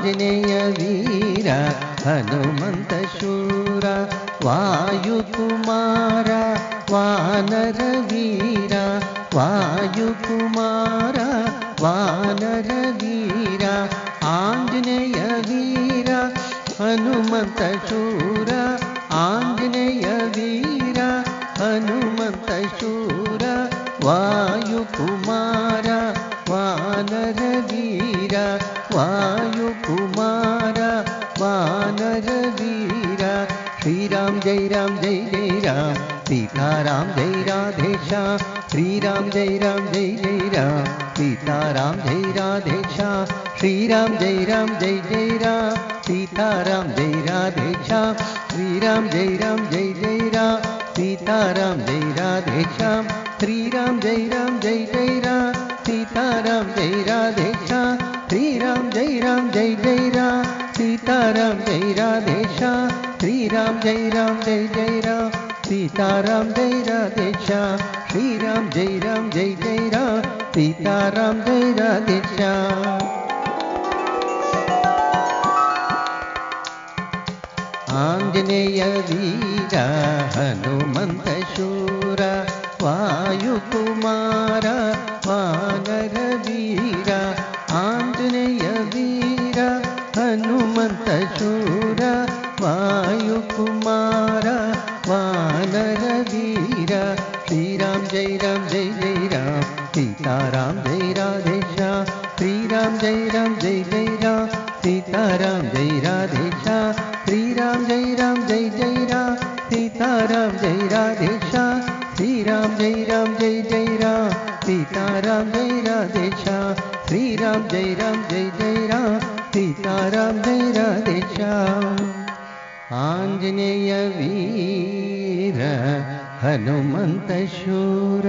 ಆಂಜನೇಯ ವೀರ ಹನುಮಂತ ಶೂರ ವಾಯುಕುಮಾರ ವಾನರ ವೀರ ವಾಯುಕುಮಾರ ವಾನರ ವೀರ ಆಂಜನೇಯ ವೀರ ಹನುಮಂತ ಶೂರ ಆಂಜನೇಯ ವೀರ ಹನುಮಂತ ಶೂರ ವಾಯುಕುಮಾರ ವಾನರ ವೀರ ವಾಯುಕುಮಾರ ವಾನರ ವೀರ श्रीराम जय राम जय जय राम सीताराम जय राधेश्याम श्रीराम जय राम जय जय राम सीताराम जय राधेश्याम श्रीराम जय राम जय जय राम सीताराम जय राधेश्याम श्रीराम जय राम जय जय राम सीताराम जय राधेश्याम श्रीराम जय राम जय जय राम सीताराम जय राधेश्याम श्रीराम जय राम जय जय राम सीताराम जय राधेश्याम श्रीराम जय राम जय जय राम सीताराम जय राधेश्याम श्रीराम जय राम जय जय राम सीताराम जय राधेश्याम आंजनेय वीर हनुमंत शूर वायुकुमार वानर वीर आंजनेय वीर हनुमंत शूर वायुकुमार वानर वीर श्रीराम जय राम जय जय राम सीताराम जय राधेश्याम श्रीराम जय राम जय जय राम सीताराम जय राधेश्याम श्रीराम जय राम जय जय राम सीताराम जय राधेश्याम श्रीराम जय राम जय जय राम सीताराम जय राधेश्याम श्रीराम जय राम जय जय राम सीताराम जय राधेश्याम आंजनेय वीर हनुमंत शूर।